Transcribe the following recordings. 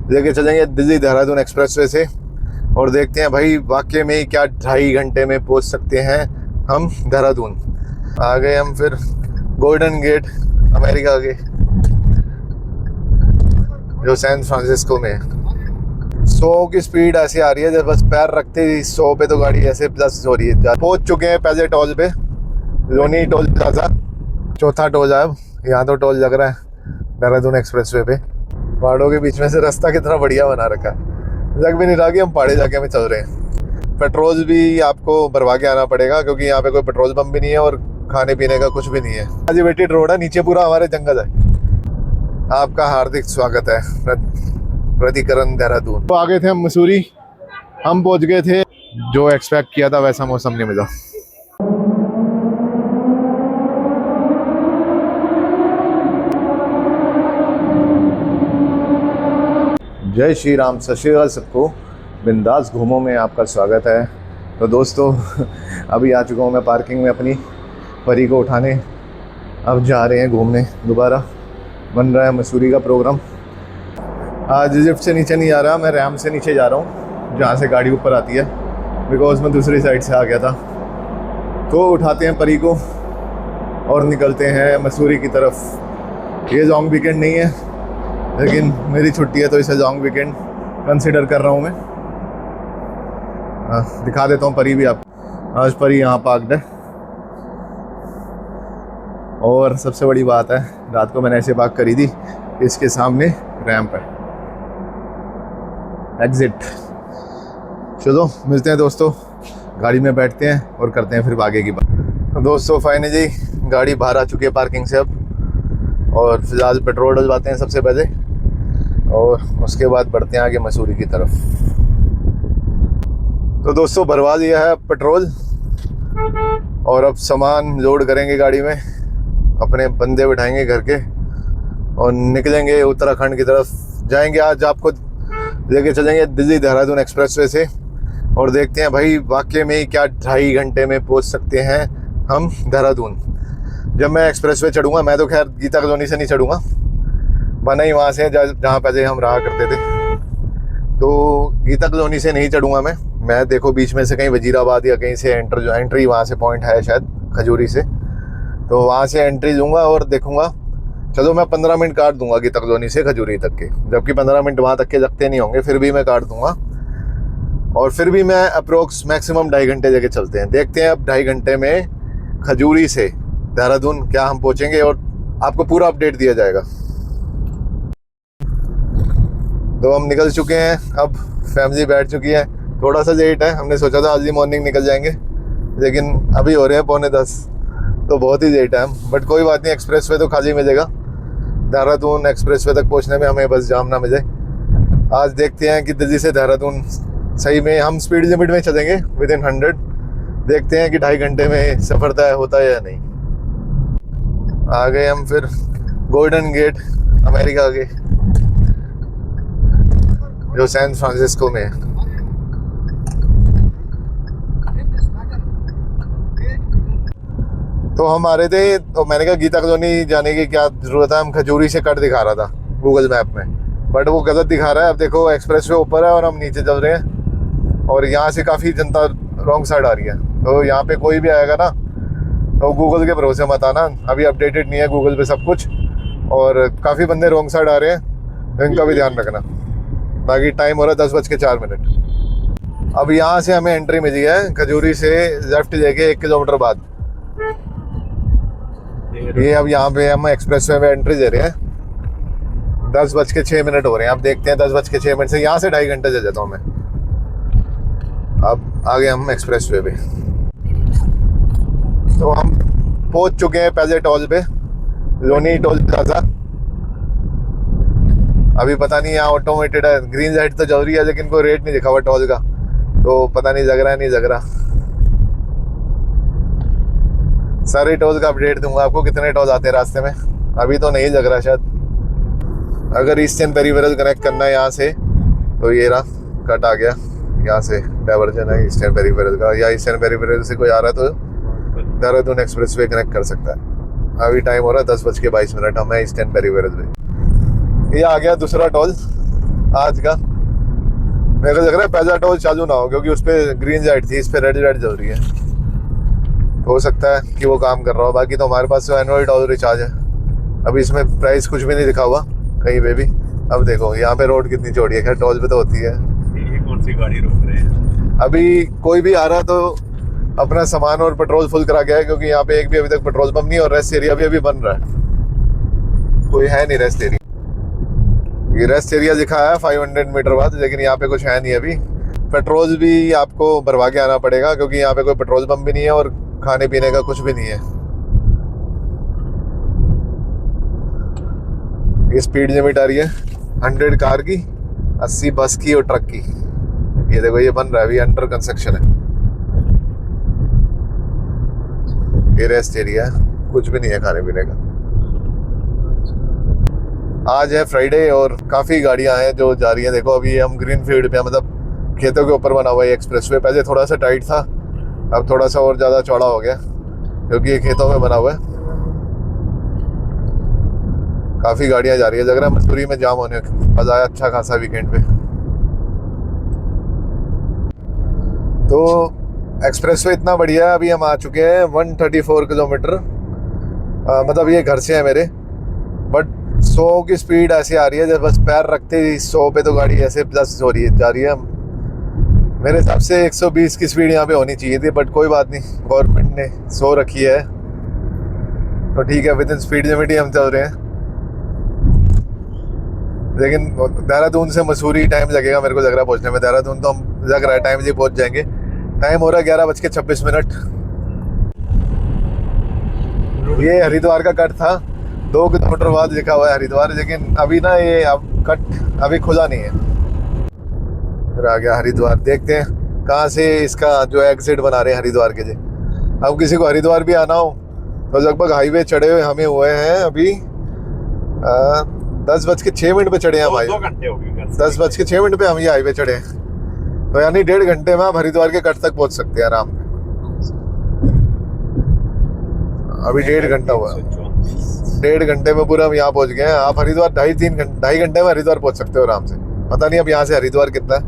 लेके चलेंगे दिल्ली देहरादून एक्सप्रेसवे से और देखते हैं भाई वाकई में क्या 2.5 घंटे में पहुंच सकते हैं हम देहरादून। आ गए हम फिर गोल्डन गेट अमेरिका के, जो सैन फ्रांसिस्को में है। 100 की स्पीड ऐसी आ रही है जब बस पैर रखते ही 100 पे तो गाड़ी ऐसे प्लस हो रही है। पहुंच चुके हैं पहले टोल पे, लोनी टोल प्लाजा, चौथा टोल है अब। यहाँ तो टोल लग रहा है देहरादून एक्सप्रेसवे पे। पहाड़ों के बीच में से रास्ता कितना बढ़िया बना रखा है, लग भी नहीं रहा कि हम पहाड़ी इलाके में चल रहे हैं। पेट्रोल भी आपको भरवा के आना पड़ेगा क्योंकि यहाँ पे कोई पेट्रोल पंप भी नहीं है और खाने पीने का कुछ भी नहीं है। एलिवेटेड रोड है, नीचे पूरा हमारे जंगल है। आपका हार्दिक स्वागत है प्रतिकरण देहरादून। तो आ गए थे हम मसूरी, हम पहुंच गए थे। जो एक्सपेक्ट किया था वैसा मौसम नहीं मिला। जय श्री राम, सत श्री अकाल सबको। बिंदास घूमो में आपका स्वागत है। तो दोस्तों अभी आ चुका हूँ मैं पार्किंग में अपनी परी को उठाने। अब जा रहे हैं घूमने दोबारा। बन रहा है मसूरी का प्रोग्राम। आज इजिप्ट से नीचे नहीं जा रहा, मैं रैम से नीचे जा रहा हूँ जहाँ से गाड़ी ऊपर आती है, बिकॉज मैं दूसरी साइड से आ गया था। तो उठाते हैं परी को और निकलते हैं मसूरी की तरफ। ये लॉन्ग वीकेंड नहीं है लेकिन मेरी छुट्टी है तो इसे लॉन्ग वीकेंड कंसिडर कर रहा हूँ मैं। दिखा देता हूँ परी भी आपको। आज परी यहाँ पार्कड है और सबसे बड़ी बात है, रात को मैंने ऐसे पार्क करी थी, इसके सामने रैंप है, एग्जिट। चलो मिलते हैं दोस्तों, गाड़ी में बैठते हैं और करते हैं फिर आगे की बात। तो दोस्तों फाइनली गाड़ी बाहर आ चुकी है पार्किंग से अब, और फिलहाल पेट्रोल डलवाते हैं सबसे पहले और उसके बाद बढ़ते हैं आगे मसूरी की तरफ। तो दोस्तों भरवा दिया है पेट्रोल और अब सामान लोड करेंगे गाड़ी में, अपने बंदे बिठाएंगे घर के और निकलेंगे उत्तराखंड की तरफ जाएंगे। आज आपको लेके चलेंगे दिल्ली देहरादून एक्सप्रेसवे से और देखते हैं भाई वाकई में क्या 2.5 घंटे में पहुंच सकते हैं हम देहरादून। जब मैं एक्सप्रेसवे चढ़ूंगा, मैं तो खैर गीता कॉलोनी से नहीं चढ़ूंगा, बना ही वहाँ से जहाँ पहले हम रहा करते थे। तो गीता कॉलोनी से नहीं चढ़ूंगा मैं देखो बीच में से कहीं वजीराबाद या कहीं से एंट्री वहाँ से पॉइंट है शायद खजूरी से, तो वहाँ से एंट्री लूँगा और देखूँगा। चलो मैं 15 मिनट काट दूंगा गीता कॉलोनी से खजूरी तक के, जबकि 15 मिनट वहाँ तक के लगते नहीं होंगे, फिर भी मैं काट दूंगा। और फिर भी मैं अप्रोक्स मैक्सिमम 2.5 घंटे जगह चलते हैं। देखते हैं अब 2.5 घंटे में खजूरी से देहरादून क्या हम पहुँचेंगे और आपको पूरा अपडेट दिया जाएगा। तो हम निकल चुके हैं, अब फैमिली बैठ चुकी है। थोड़ा सा लेट है, हमने सोचा था अर्ली मॉर्निंग निकल जाएंगे लेकिन अभी हो रहे हैं 9:45, तो बहुत ही लेट है हम। बट कोई बात नहीं, एक्सप्रेसवे तो खाली मिलेगा। देहरादून एक्सप्रेसवे तक पहुंचने में हमें बस जाम ना मिले। आज देखते हैं कि दिल्ली से देहरादून सही में हम स्पीड लिमिट में चलेंगे विदिन 100। देखते हैं कि 2.5 घंटे में सफ़र तय होता है या नहीं। आ गए हम फिर गोल्डन गेट अमेरिका के, जो सैन फ्रांसिस्को में है। तो हम आ रहे थे तो मैंने कहा गीता कॉलोनी जाने की क्या ज़रूरत है, हम खजूरी से कट दिखा रहा था गूगल मैप में, बट वो गलत दिखा रहा है। अब देखो एक्सप्रेसवे ऊपर है और हम नीचे चल रहे हैं और यहाँ से काफ़ी जनता रॉन्ग साइड आ रही है। तो यहाँ पे कोई भी आएगा ना तो गूगल के भरोसे मत आना, अभी अपडेटेड नहीं है गूगल पे सब कुछ, और काफ़ी बंदे रॉन्ग साइड आ रहे हैं, तो इनका भी ध्यान रखना। बाकी टाइम हो रहा है 10:04। अब यहाँ से हमें एंट्री मिली है खजूरी से लेफ्ट लेके 1 किलोमीटर बाद। ये अब यहाँ पे हम एक्सप्रेसवे में एंट्री दे रहे हैं। 10:06 हो रहे हैं। अब देखते हैं 10:06 से यहाँ से 2.5 घंटे दे देता हूँ मैं। अब आगे हम एक्सप्रेसवे पे, तो हम पहुँच चुके हैं पहले टोल पे, लोनी टोल प्लाजा। अभी पता नहीं यहाँ ऑटोमेटेड है, ग्रीन लाइट तो जरूरी है लेकिन कोई रेट नहीं लिखा हुआ टोल का, तो पता नहीं लग रहा है नहीं लग रहा। सारे टोल का अपडेट दूंगा आपको, कितने टोल आते हैं रास्ते में। अभी तो नहीं लग रहा शायद। अगर ईस्टर्न पेरिफेरल कनेक्ट करना है यहाँ से तो ये रहा कट आ गया, यहाँ से डाइवर्जन है ईस्टर्न पेरिफेरल का, या ईस्टर्न पेरिफेरल से कोई आ रहा है तो देहरादून एक्सप्रेसवे कनेक्ट कर सकता है। अभी टाइम हो रहा है 10:22। हमें ईस्टर्न पेरिफेरल पे ये आ गया दूसरा टोल। आज का। मेरे को लग रहा है पहला टोल चालू ना हो, क्योंकि उस पर ग्रीन लाइट थी, इस पर रेड लाइट जल रही है। तो हो सकता है कि वो काम कर रहा हो। बाकी तो हमारे पास तो एनुअल टोल रिचार्ज है। अभी इसमें प्राइस कुछ भी नहीं लिखा हुआ कहीं पे भी। अब देखो यहाँ पे रोड कितनी चौड़ी है, खैर टोल पे तो होती है। ये कौन सी गाड़ी रोक रहे हैं? अभी कोई भी आ रहा तो अपना सामान और पेट्रोल फुल करा गया है, क्योंकि यहाँ पे एक भी अभी तक पेट्रोल पंप नहीं, और रेस्ट एरिया भी अभी बन रहा है। कोई है नहीं रेस्ट एरिया। ये रेस्ट एरिया लिखा है 500 मीटर बाद, लेकिन यहाँ पे कुछ है नहीं अभी। पेट्रोल भी आपको भरवा के आना पड़ेगा, क्योंकि यहाँ पे कोई पेट्रोल पंप भी नहीं है और खाने पीने का कुछ भी नहीं है। ये स्पीड लिमिट आ रही है 100 कार की, 80 बस की और ट्रक की। ये देखो ये बन रहा है, अभी अंडर कंस्ट्रक्शन है। ये रेस्ट एरिया है, कुछ भी नहीं है खाने पीने का। आज है फ्राइडे और काफ़ी गाड़ियां हैं जो जा रही हैं। देखो अभी हम ग्रीन फील्ड पे, मतलब खेतों के ऊपर बना हुआ है एक्सप्रेस वे। पहले थोड़ा सा टाइट था, अब थोड़ा सा और ज़्यादा चौड़ा हो गया, क्योंकि ये खेतों में बना हुआ है। काफ़ी गाड़ियां जा रही है। लग रहा है मसूरी में जाम होने वाला है अच्छा खासा वीकेंड पे। तो एक्सप्रेस वे इतना बढ़िया है। अभी हम आ चुके हैं 134 किलोमीटर, मतलब ये घर से है मेरे, बट 100 की स्पीड ऐसी आ रही है जब बस पैर रखते ही 100 पे तो गाड़ी ऐसे प्लस हो रही है, जा रही है। मेरे हिसाब से 120 की स्पीड यहाँ पे होनी चाहिए थी, बट कोई बात नहीं, गवर्नमेंट ने 100 रखी है तो ठीक है। विद इन स्पीड लिमिट ही हम चल रहे हैं। लेकिन देहरादून से मसूरी टाइम लगेगा मेरे को लग रहा है पहुँचने में। देहरादून तो हम लग रहा है टाइम से पहुँच जाएंगे। टाइम हो रहा है 11:26। ये हरिद्वार का कट था, 2 किलोमीटर बाद लिखा हुआ है हरिद्वार, लेकिन अभी ना ये अब कट अभी खुला नहीं है। फिर आ गया हरिद्वार। देखते हैं कहाँ से इसका जो एग्जिट बना रहे हैं हरिद्वार के लिए। अब किसी को हरिद्वार भी आना हो तो लगभग हाईवे चढ़े हुए हमें हुए हैं अभी 10:06 पे चढ़े हैं भाई। 2 घंटे हो गए। 10:06 पे हम ये हाईवे चढ़े हैं, तो यानी 1.5 घंटे में आप हरिद्वार के कट तक पहुंच सकते हैं आराम। अभी 1.5 घंटा हुआ, 1.5 घंटे में पूरा हम यहाँ पहुंच गए हैं। आप हरिद्वार 2.5 घंटे में हरिद्वार पहुंच सकते हो आराम से। पता नहीं अब यहाँ से हरिद्वार कितना है।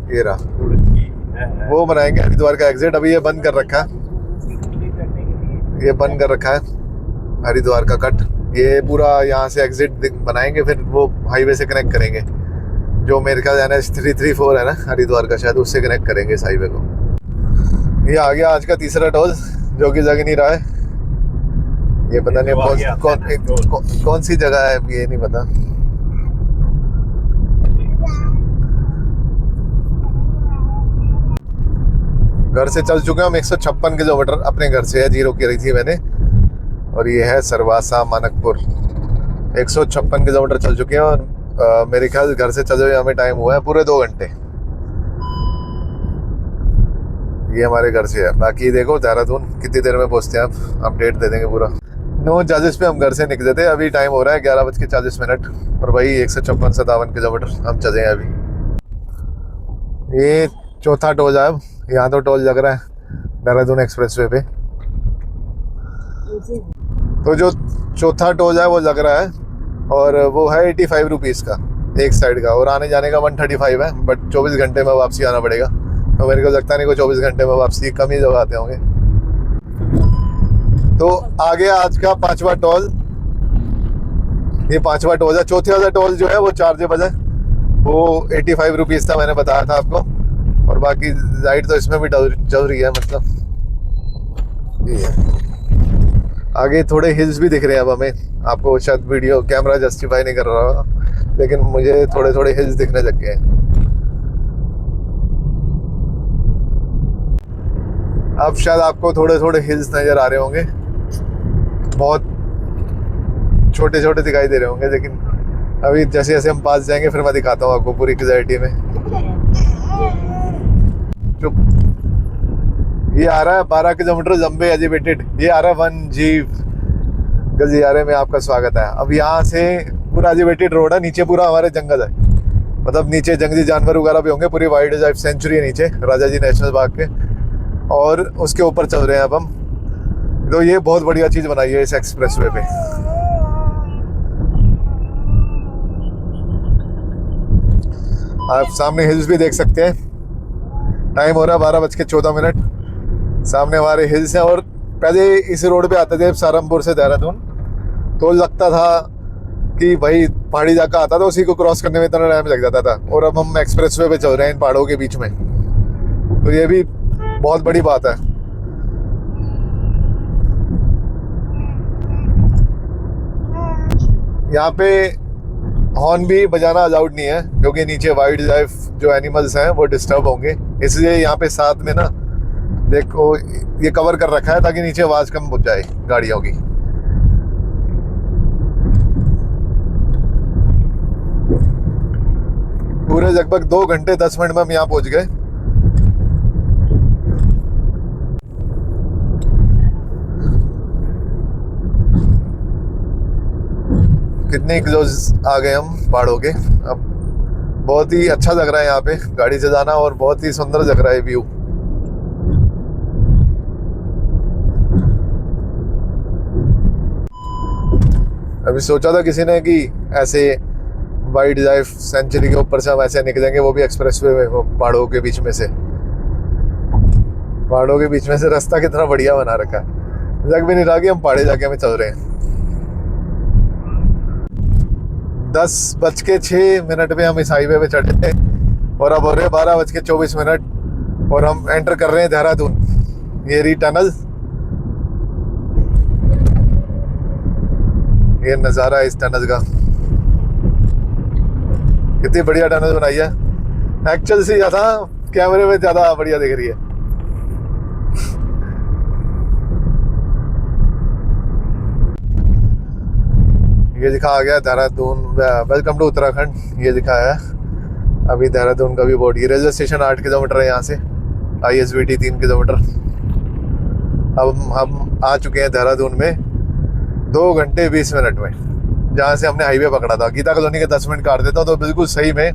ये रहा, वो बनाएंगे हरिद्वार का एग्जिट। अभी ये बंद कर रखा है, ये बंद कर रखा है हरिद्वार का कट। ये पूरा यहाँ से एग्जिट बनाएंगे, फिर वो हाईवे से कनेक्ट करेंगे, जो मेरे ख्याल NH 334 है ना हरिद्वार का, शायद उससे कनेक्ट करेंगे इस हाईवे को। ये आ गया आज का तीसरा टोल, जो कि लग नहीं रहा है। ये पता नहीं कौन सी जगह है, ये नहीं पता। घर से चल चुके हैं हम 156 किलोमीटर। अपने घर से है, 0 की रही थी मैंने, और ये है सरवासा मानकपुर। 156 किलोमीटर चल चुके हैं, और मेरे ख्याल घर से चले हुए हमें टाइम हुआ है पूरे 2 घंटे। ये हमारे घर से है। बाकी देखो देहरादून कितनी देर में पहुंचते हैं, आप अपडेट दे देंगे पूरा। 9:40 पे हम घर से निकले थे, अभी टाइम हो रहा है 11:40, और भाई 156-57 किलोमीटर हम चले हैं अभी। ये चौथा टोल है अब। यहाँ तो टोल लग रहा है देहरादून एक्सप्रेसवे पे। तो जो चौथा टोल है वो लग रहा है, और वो है 85 रुपीज़ का एक साइड का, और आने जाने का 135 है। बट 24 घंटे में वापसी आना पड़ेगा, तो मेरे को लगता नहीं कोई 24 घंटे में वापसी, कम ही लोग आते होंगे। तो आगे आज का 5वां टोल, ये 5वां टोल है। चौथे वाला टोल जो है वो चार्जेबल है, वो 85 रुपीज़ था, मैंने बताया था आपको। और बाकी लाइट तो इसमें भी जल रही है, मतलब ये है। आगे थोड़े हिल्स भी दिख रहे हैं अब हमें, आपको शायद वीडियो कैमरा जस्टिफाई नहीं कर रहा होगा, लेकिन मुझे थोड़े थोड़े हिल्स दिखने लग गए हैं। अब शायद आपको थोड़े थोड़े हिल्स नज़र आ रहे होंगे, बहुत छोटे छोटे दिखाई दे रहे होंगे, लेकिन अभी जैसे जैसे हम पास जाएंगे फिर मैं दिखाता हूँ आपको पूरी क्लैरिटी में। ये आ रहा है 12 किलोमीटर लंबे एलिवेटेड, ये आ रहा है 1G गलियारे में आपका स्वागत है। अब यहाँ से पूरा एलिवेटेड रोड है, नीचे पूरा हमारे जंगल है, मतलब नीचे जंगली जानवर वगैरह भी होंगे। पूरी वाइल्ड लाइफ सेंचुरी है नीचे, राजा जी नेशनल पार्क के, और उसके ऊपर चल रहे हैं अब हम। तो ये बहुत बढ़िया चीज़ बनाई है इस एक्सप्रेसवे पे। आप सामने हिल्स भी देख सकते हैं। टाइम हो रहा है 12:14। सामने हमारे हिल्स हैं। और पहले इस रोड पे आते थे सहारनपुर से देहरादून, तो लगता था कि भाई पहाड़ी इलाका आता था, उसी को क्रॉस करने में इतना टाइम लग जाता था। और अब हम एक्सप्रेसवे पे चल रहे हैं इन पहाड़ों के बीच में, तो ये भी बहुत बड़ी बात है। यहाँ पे हॉर्न भी बजाना अलाउड नहीं है, क्योंकि नीचे वाइल्ड लाइफ जो एनिमल्स हैं वो डिस्टर्ब होंगे, इसलिए यहाँ पे साथ में ना देखो ये कवर कर रखा है ताकि नीचे आवाज कम हो जाए गाड़ियों की। पूरे लगभग 2 घंटे 10 मिनट में हम यहाँ पहुंच गए। कितने क्लोज आ गए हम पहाड़ों के। अब बहुत ही अच्छा लग रहा है यहाँ पे गाड़ी से जाना, और बहुत ही सुंदर लग रहा है व्यू। अभी सोचा था किसी ने कि ऐसे वाइल्ड लाइफ सेंचुरी के ऊपर से हम ऐसे निकलेंगे, वो भी एक्सप्रेसवे में, वो पहाड़ों के बीच में से। पहाड़ों के बीच में से रास्ता कितना बढ़िया बना रखा है, लग भी नहीं रहा कि हम पहाड़ी इलाके में चल रहे हैं। 10:06 पे हम इस हाईवे पे चढ़े थे, और अब हो रहे 12:24, और हम एंटर कर रहे हैं देहरादून। ये रही टनल, ये नज़ारा है इस टनल का। कितनी बढ़िया टनल बनाई है, एक्चुअल से ज़्यादा कैमरे में ज़्यादा बढ़िया दिख रही है। ये लिखा आ गया देहरादून, वेलकम टू उत्तराखंड, ये लिखा है। अभी देहरादून का भी बोर्ड, ये रेलवे स्टेशन 8 किलोमीटर है यहाँ से, ISBT 3 किलोमीटर। अब हम आ चुके हैं देहरादून में 2 घंटे 20 मिनट में, जहाँ से हमने हाईवे पकड़ा था। गीता कॉलोनी के 10 मिनट काट देता हूँ तो बिल्कुल सही में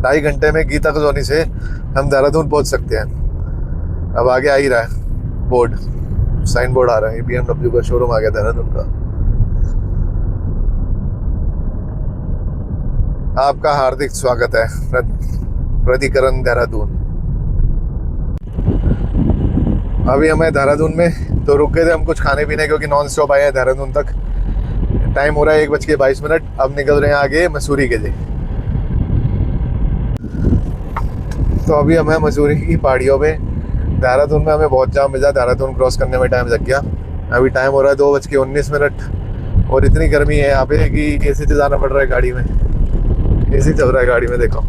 2.5 घंटे में गीता कॉलोनी से हम देहरादून पहुँच सकते हैं। अब आगे आ ही रहा है बोर्ड, साइन बोर्ड आ रहा है, BMW का शोरूम आ गया देहरादून का। आपका हार्दिक स्वागत है प्रतिकरण देहरादून। अभी हमें देहरादून में तो रुक गए थे हम कुछ खाने पीने, क्योंकि नॉन स्टॉप आए हैं देहरादून तक। टाइम हो रहा है 1:22। अब निकल रहे हैं आगे मसूरी के लिए। तो अभी हमें मसूरी की पहाड़ियों में, देहरादून में हमें बहुत जाम मिला, देहरादून क्रॉस करने में टाइम लग गया। अभी टाइम हो रहा है 2:19, और इतनी गर्मी है यहाँ पे कि AC से जाना पड़ रहा है गाड़ी में। AC चल रहा है गाड़ी में, देखो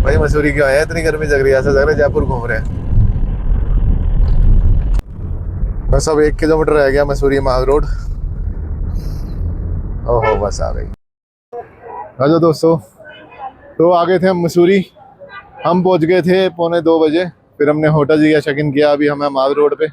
भाई मसूरी क्यों आए हैं, इतनी गर्मी लग रही है, ऐसा लग रहा है जयपुर घूम रहे हैं। बस अब 1 किलोमीटर रह गया मसूरी माल रोड। ओहो बस आ गई। हेलो दोस्तों, तो आ गए थे हम मसूरी। हम पहुंच गए थे 1:45 बजे, फिर हमने होटल लिया, चेक इन किया। अभी हमें माल रोड पे,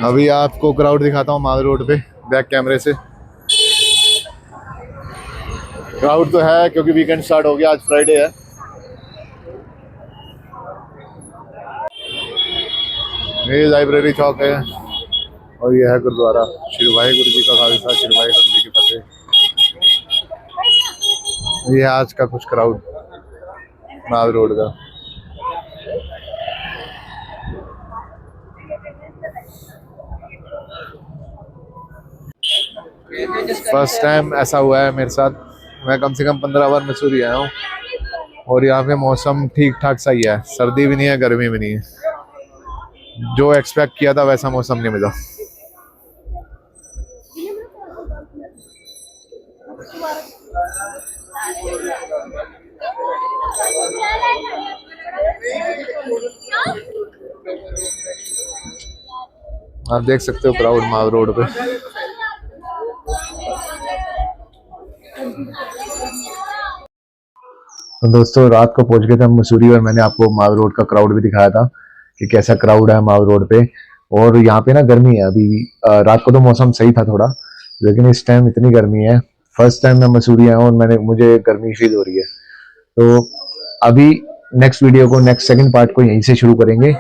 अभी आपको क्राउड दिखाता हूँ माल रोड पे बैक कैमरे से। क्राउड तो है क्योंकि वीकेंड स्टार्ट हो गया, आज फ्राइडे है। ये लाइब्रेरी चौक है, और ये है गुरुद्वारा। श्री वाहिगुरु जी का खालसा, श्री वाहिगुरु जी की फतेह। ये आज का कुछ क्राउड माल रोड का। फर्स्ट टाइम ऐसा हुआ है मेरे साथ। मैं कम से कम 15 बार मसूरी आया हूँ, और यहाँ पे मौसम ठीक ठाक सही है, सर्दी भी नहीं है, गर्मी भी नहीं है। जो एक्सपेक्ट किया था वैसा मौसम नहीं मिला। आप देख सकते हो क्राउड माल रोड पे। तो दोस्तों रात को पहुंच गए थे हम मसूरी, और मैंने आपको माल रोड का क्राउड भी दिखाया था कि कैसा क्राउड है माल रोड पे। और यहाँ पे ना गर्मी है अभी भी। रात को तो मौसम सही था थोड़ा, लेकिन इस टाइम इतनी गर्मी है। फर्स्ट टाइम मैं मसूरी आया हूँ और मुझे गर्मी फील हो रही है। तो अभी नेक्स्ट वीडियो को, नेक्स्ट सेकंड पार्ट को यहीं से शुरू करेंगे।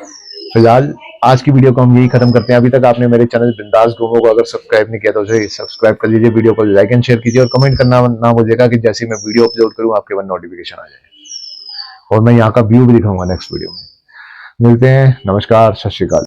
फिलहाल आज की वीडियो को हम यही खत्म करते हैं। अभी तक आपने मेरे चैनल बिंदास घूमो को अगर सब्सक्राइब नहीं किया तो उसे सब्सक्राइब कर लीजिए, वीडियो को लाइक एंड शेयर कीजिए और कमेंट करना ना भूलिएगा कि जैसे मैं वीडियो अपलोड करूँ आपके पास नोटिफिकेशन आ जाए और मैं यहाँ का व्यू भी दिखाऊंगा नेक्स्ट वीडियो में। मिलते हैं, नमस्कार, सत श्री अकाल।